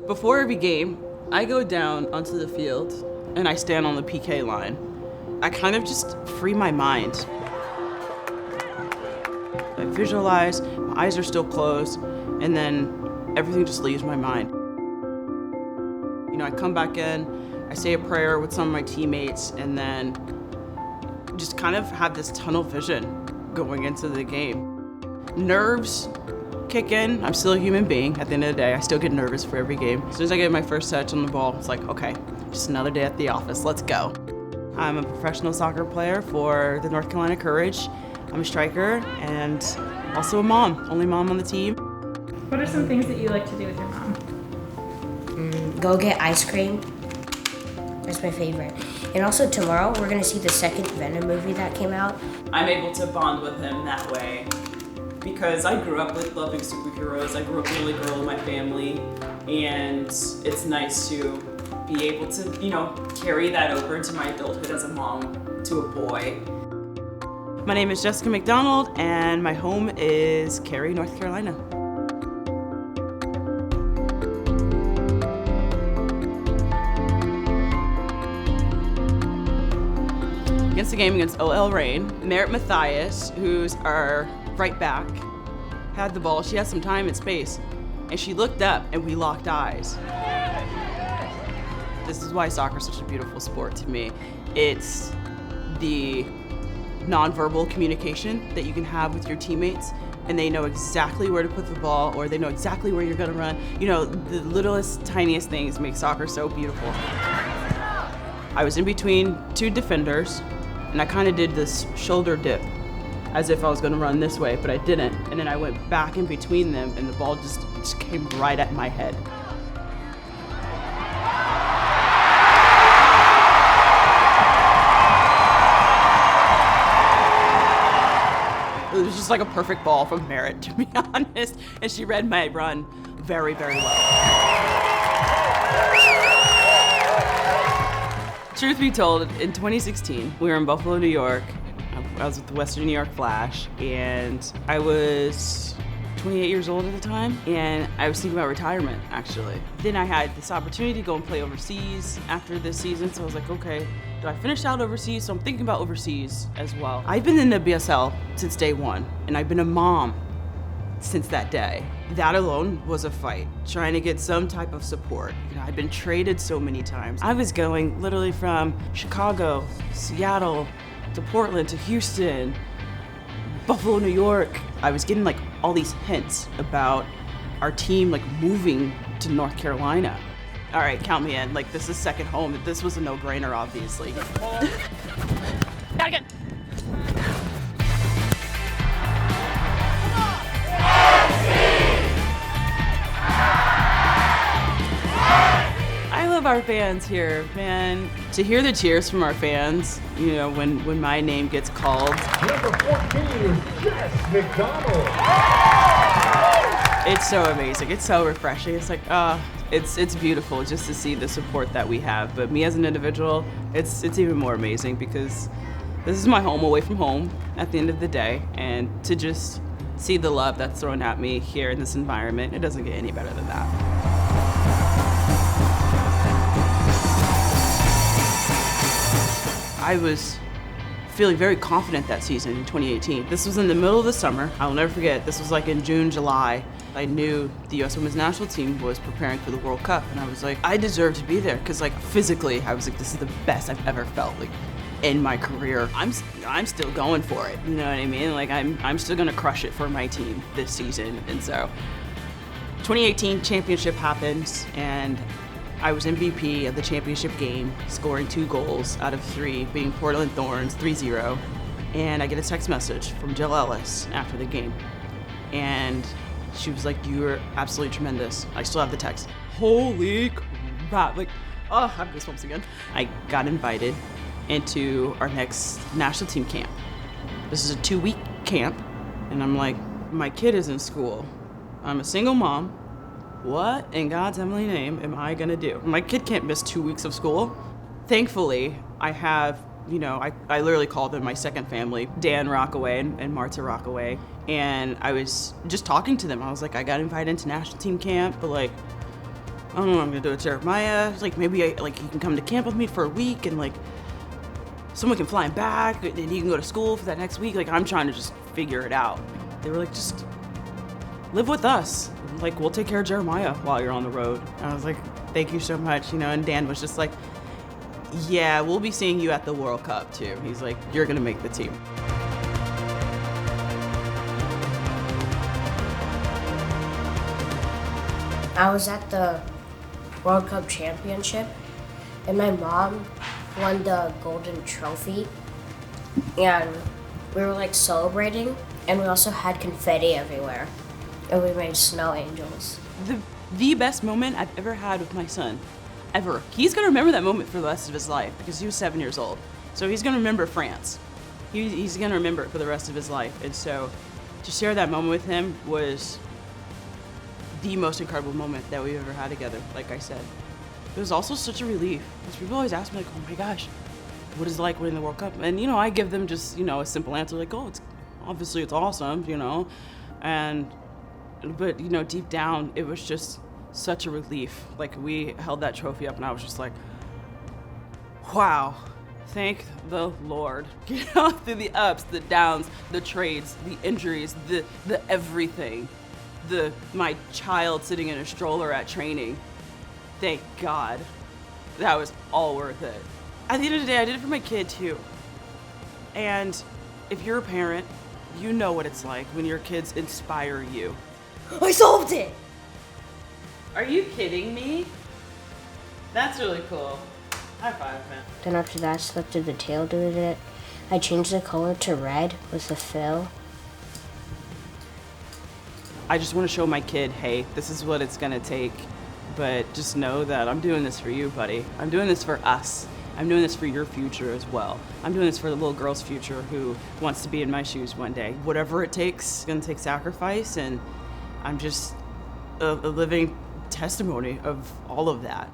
Before every game, I go down onto the field and I stand on the PK line. I kind of just free my mind. I visualize, my eyes are still closed, and then everything just leaves my mind. You know, I come back in, I say a prayer with some of my teammates, and then just kind of have this tunnel vision going into the game. Nerves kick in. I'm still a human being. At the end of the day, I still get nervous for every game. As soon as I get my first touch on the ball, it's like, okay, just another day at the office, let's go. I'm a professional soccer player for the North Carolina Courage. I'm a striker and also a mom, only mom on the team. What are some things that you like to do with your mom? Go get ice cream. That's my favorite. And also tomorrow, we're gonna see the second Venom movie that came out. I'm able to bond with him that way because I grew up with loving superheroes. I grew up the only girl in my family, and it's nice to be able to, you know, carry that over into my adulthood as a mom to a boy. My name is Jessica McDonald, and my home is Cary, North Carolina. Against the game against OL Reign, Merritt Mathias, who's our right back, had the ball. She had some time and space, and she looked up, and we locked eyes. This is why soccer is such a beautiful sport to me. It's the nonverbal communication that you can have with your teammates, and they know exactly where to put the ball, or they know exactly where you're gonna run. You know, the littlest, tiniest things make soccer so beautiful. I was in between two defenders, and I kind of did this shoulder dip as if I was gonna run this way, but I didn't. And then I went back in between them, and the ball just came right at my head. It was just like a perfect ball from Merritt, to be honest. And she read my run very, very well. Truth be told, in 2016, we were in Buffalo, New York. I was with the Western New York Flash, and I was 28 years old at the time, and I was thinking about retirement, actually. Then I had this opportunity to go and play overseas after this season, so I was like, okay, do I finish out overseas? So I'm thinking about overseas as well. I've been in the BSL since day one, and I've been a mom since that day. That alone was a fight, trying to get some type of support. You know, I'd been traded so many times. I was going literally from Chicago, Seattle, to Portland, to Houston, Buffalo, New York. I was getting like all these hints about our team like moving to North Carolina. All right, count me in. Like, this is second home. This was a no-brainer, obviously. Not again. I love our fans here, man. To hear the cheers from our fans, you know, when my name gets called. Number 14 is Jess McDonald. It's so amazing. It's so refreshing. It's like, it's beautiful just to see the support that we have. But me as an individual, it's even more amazing because this is my home away from home at the end of the day. And to just see the love that's thrown at me here in this environment, it doesn't get any better than that. I was feeling very confident that season in 2018. This was in the middle of the summer. I'll never forget. This was like in June, July. I knew the U.S. Women's National Team was preparing for the World Cup, and I was like, I deserve to be there, because like physically, I was like, this is the best I've ever felt like in my career. I'm still going for it. You know what I mean? Like I'm still gonna crush it for my team this season. And so, 2018 championship happens, and I was MVP of the championship game, scoring 2 goals out of 3, being Portland Thorns 3-0. And I get a text message from Jill Ellis after the game. And she was like, you were absolutely tremendous. I still have the text. Holy crap. Like, oh, I have goosebumps again. I got invited into our next national team camp. This is a 2-week camp. And I'm like, my kid is in school. I'm a single mom. What in God's heavenly name am I gonna do? My kid can't miss 2 weeks of school. Thankfully, I have, you know, I literally call them my second family, Dan Rockaway and Marta Rockaway. And I was just talking to them. I was like, I got invited into national team camp, but like, don't know what I'm gonna do with Jeremiah. Like, maybe he can come to camp with me for a week, and like, someone can fly him back, and he can go to school for that next week. Like, I'm trying to just figure it out. They were like, just live with us. Like, we'll take care of Jeremiah while you're on the road. And I was like, thank you so much, and Dan was just like, yeah, we'll be seeing you at the World Cup too. He's like, you're gonna make the team. I was at the World Cup Championship, and my mom won the golden trophy, and we were like celebrating, and we also had confetti everywhere, and we made snow angels. The best moment I've ever had with my son, ever. He's gonna remember that moment for the rest of his life because he was 7 years old. So he's gonna remember France. He's gonna remember it for the rest of his life. And so to share that moment with him was the most incredible moment that we've ever had together, like I said. It was also such a relief, because people always ask me, like, oh my gosh, what is it like winning the World Cup? And, I give them just, a simple answer, like, oh, it's awesome, but, deep down, it was just such a relief. Like, we held that trophy up, and I was just like, wow, thank the Lord. Through the ups, the downs, the trades, the injuries, the everything. My child sitting in a stroller at training. Thank God. That was all worth it. At the end of the day, I did it for my kid too. And if you're a parent, you know what it's like when your kids inspire you. I solved it! Are you kidding me? That's really cool. High five, man. Then after that, I selected the tail doing it. I changed the color to red with the fill. I just want to show my kid, hey, this is what it's gonna take, but just know that I'm doing this for you, buddy. I'm doing this for us. I'm doing this for your future as well. I'm doing this for the little girl's future who wants to be in my shoes one day. Whatever it takes, it's gonna take sacrifice, and I'm just a living testimony of all of that.